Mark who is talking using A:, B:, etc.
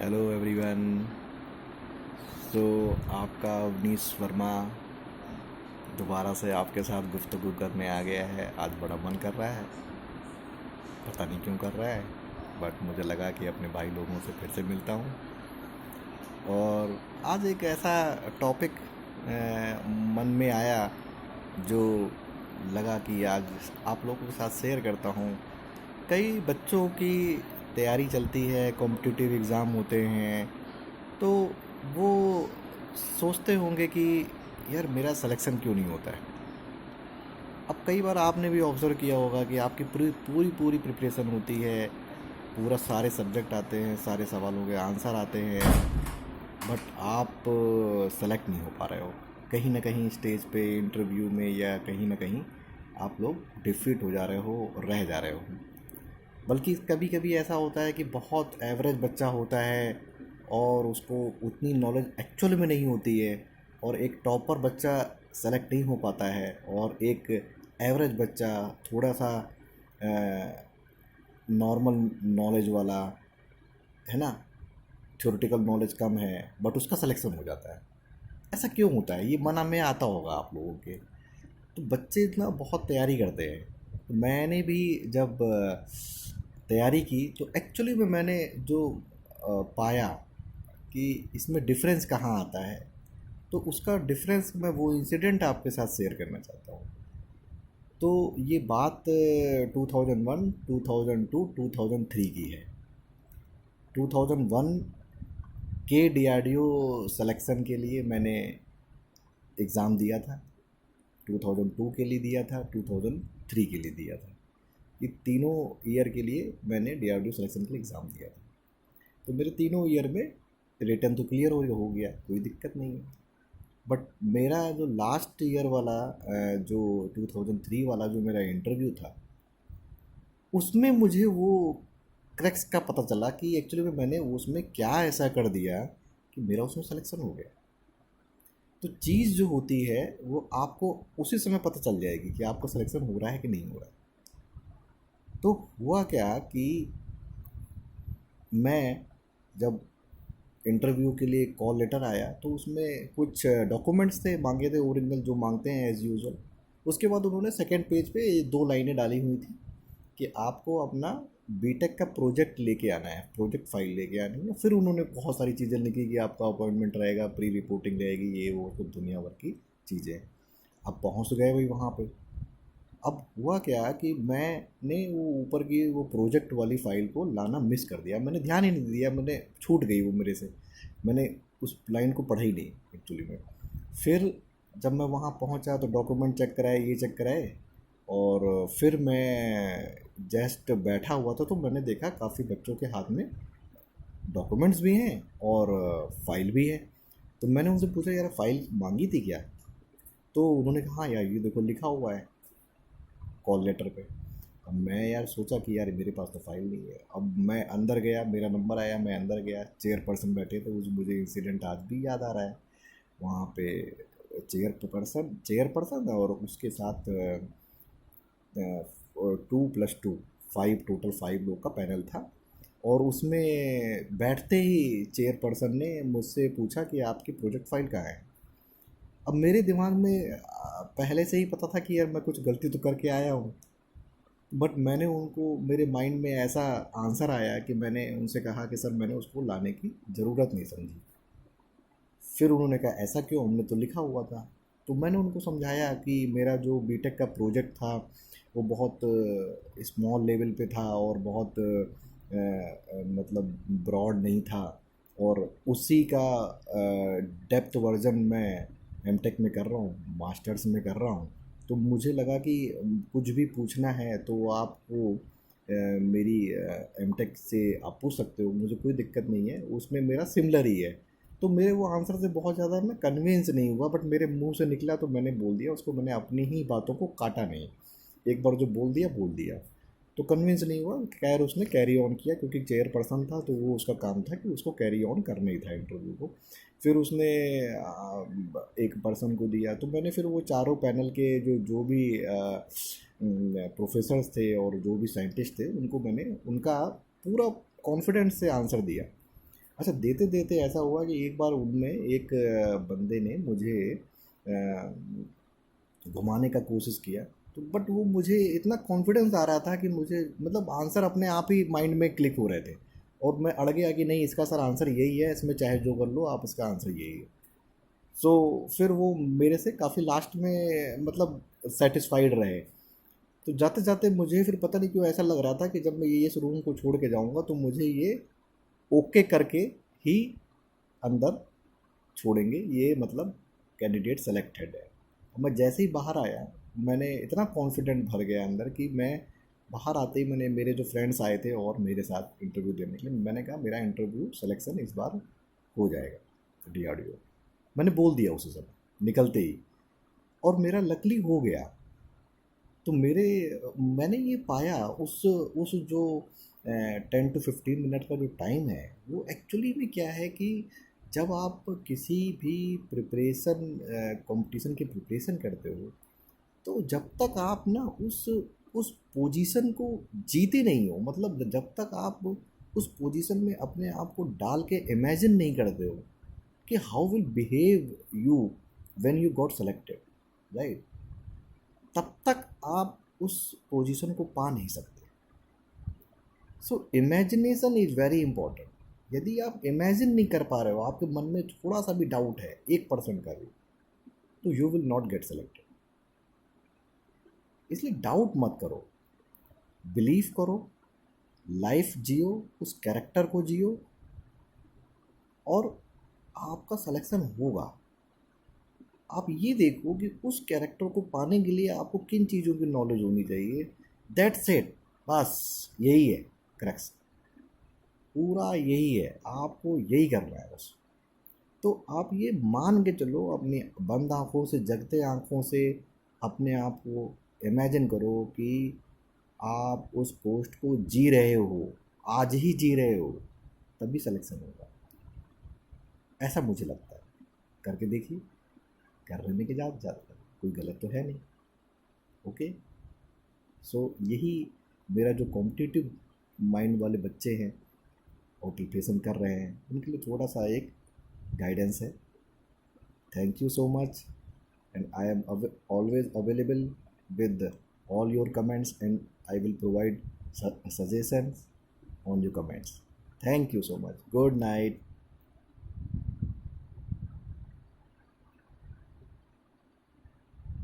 A: Hello everyone. सो आपका अवनीश वर्मा दोबारा से आपके साथ गुफ्तगू करने आ गया है। आज बड़ा मन कर रहा है, पता नहीं क्यों कर रहा है, बट मुझे लगा कि अपने भाई लोगों से फिर से मिलता हूँ। और आज एक ऐसा टॉपिक मन में आया जो लगा कि आज आप लोगों के साथ शेयर करता हूँ। कई बच्चों की तैयारी चलती है, कॉम्पिटिटिव एग्ज़ाम होते हैं, तो वो सोचते होंगे कि यार मेरा सिलेक्शन क्यों नहीं होता है। अब कई बार आपने भी ऑब्ज़र्व किया होगा कि आपकी पूरी पूरी पूरी प्रिपरेशन होती है, पूरा सारे सब्जेक्ट आते हैं, सारे सवालों के आंसर आते हैं, बट आप सेलेक्ट नहीं हो पा रहे हो। कहीं ना कहीं स्टेज पे इंटरव्यू में या कहीं ना कहीं आप लोग डिफीट हो जा रहे हो, रह जा रहे हो। बल्कि कभी कभी ऐसा होता है कि बहुत एवरेज बच्चा होता है और उसको उतनी नॉलेज एक्चुअल में नहीं होती है, और एक टॉपर बच्चा सेलेक्ट नहीं हो पाता है, और एक एवरेज बच्चा थोड़ा सा नॉर्मल नॉलेज वाला है ना, थ्योरेटिकल नॉलेज कम है बट उसका सिलेक्शन हो जाता है। ऐसा क्यों होता है, ये मना में आता होगा आप लोगों के। तो बच्चे इतना बहुत तैयारी करते हैं। तो मैंने भी जब तैयारी की तो एक्चुअली में मैंने जो पाया कि इसमें डिफरेंस कहाँ आता है, तो उसका डिफरेंस मैं वो इंसिडेंट आपके साथ शेयर करना चाहता हूँ। तो ये बात 2001, 2002, 2003 की है। 2001 के डीआरडीओ सिलेक्शन के लिए मैंने एग्ज़ाम दिया था, 2002 के लिए दिया था, 2003 के लिए दिया था। ये तीनों ईयर के लिए मैंने डीआरडीओ सिलेक्शन के लिए एग्ज़ाम दिया था। तो मेरे तीनों ईयर में रिटर्न तो क्लियर हो गया, कोई दिक्कत नहीं है। बट मेरा जो लास्ट ईयर वाला जो 2003 वाला जो मेरा इंटरव्यू था, उसमें मुझे वो क्रैक्स का पता चला कि एक्चुअली में मैंने उसमें क्या ऐसा कर दिया कि मेरा उसमें सिलेक्शन हो गया। तो चीज़ जो होती है वो आपको उसी समय पता चल जाएगी कि आपका सिलेक्शन हो रहा है कि नहीं हो रहा है। तो हुआ क्या कि मैं जब इंटरव्यू के लिए कॉल लेटर आया तो उसमें कुछ डॉक्यूमेंट्स थे मांगे थे, ओरिजिनल जो मांगते हैं एज़ यूजुअल। उसके बाद उन्होंने सेकंड पेज पे ये दो लाइनें डाली हुई थी कि आपको अपना बीटेक का प्रोजेक्ट लेके आना है, प्रोजेक्ट फाइल लेके आनी है। फिर उन्होंने बहुत सारी चीज़ें लिखी कि आपका अपॉइंटमेंट रहेगा, प्री रिपोर्टिंग रहेगी, ये वो तो दुनिया भर की चीज़ें। अब पहुंच गए वही वहाँ पे। अब हुआ क्या कि मैंने वो ऊपर की वो प्रोजेक्ट वाली फ़ाइल को लाना मिस कर दिया, मैंने ध्यान ही नहीं दिया, मैंने छूट गई वो मेरे से। मैंने उस लाइन को पढ़ा ही नहीं एक्चुअली में। फिर जब मैं वहाँ पहुँचा तो डॉक्यूमेंट चेक कराए, ये चेक कराए, और फिर मैं जस्ट बैठा हुआ था तो मैंने देखा काफ़ी बच्चों के हाथ में डॉक्यूमेंट्स भी हैं और फाइल भी है। तो मैंने उनसे पूछा यार फाइल मांगी थी क्या? तो उन्होंने कहा हाँ यार ये देखो लिखा हुआ है कॉल लेटर पे। अब मैं यार सोचा कि यार मेरे पास तो फाइल नहीं है। अब मैं अंदर गया, मेरा नंबर आया, मैं अंदर गया, चेयरपर्सन बैठे थे, उस मुझे इंसिडेंट आज भी याद आ रहा है। वहाँ पे चेयरपर्सन चेयरपर्सन और उसके साथ 2+2 5, टोटल 5 लोग का पैनल था। और उसमें बैठते ही चेयरपर्सन ने मुझसे पूछा कि आपकी प्रोजेक्ट फाइल कहाँ है। अब मेरे दिमाग में पहले से ही पता था कि यार मैं कुछ गलती तो करके आया हूँ, बट मैंने उनको, मेरे माइंड में ऐसा आंसर आया कि मैंने उनसे कहा कि सर मैंने उसको लाने की ज़रूरत नहीं समझी। फिर उन्होंने कहा ऐसा क्यों, हमने तो लिखा हुआ था। तो मैंने उनको समझाया कि मेरा जो बीटेक का प्रोजेक्ट था वो बहुत स्मॉल लेवल पे था और बहुत मतलब ब्रॉड नहीं था, और उसी का डेप्थ वर्जन मैं एमटेक में कर रहा हूँ, मास्टर्स में कर रहा हूँ। तो मुझे लगा कि कुछ भी पूछना है तो आपको मेरी एमटेक से आप पूछ सकते हो, मुझे कोई दिक्कत नहीं है, उसमें मेरा सिमिलर ही है। तो मेरे वो आंसर से बहुत ज़्यादा मैं कन्विंस नहीं हुआ, बट मेरे मुंह से निकला तो मैंने बोल दिया उसको, मैंने अपनी ही बातों को काटा नहीं। एक बार जो बोल दिया। तो कन्विंस नहीं हुआ, खैर उसने कैरी ऑन किया क्योंकि चेयरपर्सन था तो वो उसका काम था कि उसको कैरी ऑन करना ही था इंटरव्यू को। फिर उसने एक पर्सन को दिया। तो मैंने फिर वो चारों पैनल के जो जो भी प्रोफेसर्स थे और जो भी साइंटिस्ट थे उनको मैंने उनका पूरा कॉन्फिडेंस से आंसर दिया। अच्छा, देते देते ऐसा हुआ कि एक बार उनमें एक बंदे ने मुझे घुमाने का कोशिश किया। तो बट वो मुझे इतना कॉन्फिडेंस आ रहा था कि मुझे मतलब आंसर अपने आप ही माइंड में क्लिक हो रहे थे, और मैं अड़ गया कि नहीं, इसका सर आंसर यही है, इसमें चाहे जो कर लो आप, इसका आंसर यही है। सो फिर वो मेरे से काफ़ी लास्ट में मतलब सेटिस्फाइड रहे। तो जाते जाते मुझे फिर पता नहीं क्यों ऐसा लग रहा था कि जब मैं ये इस रूम को छोड़ के जाऊंगा तो मुझे ये ओके करके ही अंदर छोड़ेंगे, ये मतलब कैंडिडेट सेलेक्टेड है। और मैं जैसे ही बाहर आया, मैंने इतना कॉन्फिडेंट भर गया अंदर कि मैं बाहर आते ही मैंने, मेरे जो फ्रेंड्स आए थे और मेरे साथ इंटरव्यू देने के लिए, मैंने कहा मेरा इंटरव्यू सिलेक्शन इस बार हो जाएगा DRDO। मैंने बोल दिया उसी समय निकलते ही, और मेरा लकली हो गया। तो मेरे मैंने ये पाया उस जो 10 to 15 मिनट का जो टाइम है, वो एक्चुअली में क्या है कि जब आप किसी भी प्रिपरेशन कंपटीशन की प्रिपरेशन करते हो, तो जब तक आप ना उस पोजीशन को जीते नहीं हो, मतलब जब तक आप उस पोजीशन में अपने आप को डाल के इमेजिन नहीं करते हो कि how will behave you when you got selected, right, तब तक आप उस पोजीशन को पा नहीं सकते। सो इमेजिनेशन इज वेरी इंपॉर्टेंट। यदि आप इमेजिन नहीं कर पा रहे हो, आपके मन में थोड़ा सा भी डाउट है, 1% का भी, तो you will not get selected. इसलिए डाउट मत करो, बिलीव करो, लाइफ जियो, उस कैरेक्टर को जियो, और आपका सिलेक्शन होगा। आप ये देखो कि उस कैरेक्टर को पाने के लिए आपको किन चीज़ों की नॉलेज होनी चाहिए। दैट्स इट, बस यही है क्रक्स, पूरा यही है, आपको यही करना है बस। तो आप ये मान के चलो, अपनी बंद आँखों से, जगते आँखों से अपने आप को इमेजिन करो कि आप उस पोस्ट को जी रहे हो, आज ही जी रहे हो, तभी सिलेक्शन होगा। ऐसा मुझे लगता है। करके देखिए, कर लेने के ज़्यादा कोई गलत तो है नहीं। ओके। सो यही मेरा जो कॉम्पिटिटिव माइंड वाले बच्चे हैं और प्रिपरेशन कर रहे हैं, उनके लिए थोड़ा सा एक गाइडेंस है। Thank you so much, and I am always available with all your comments, and I will provide suggestions on your comments. Thank you so much. Good night.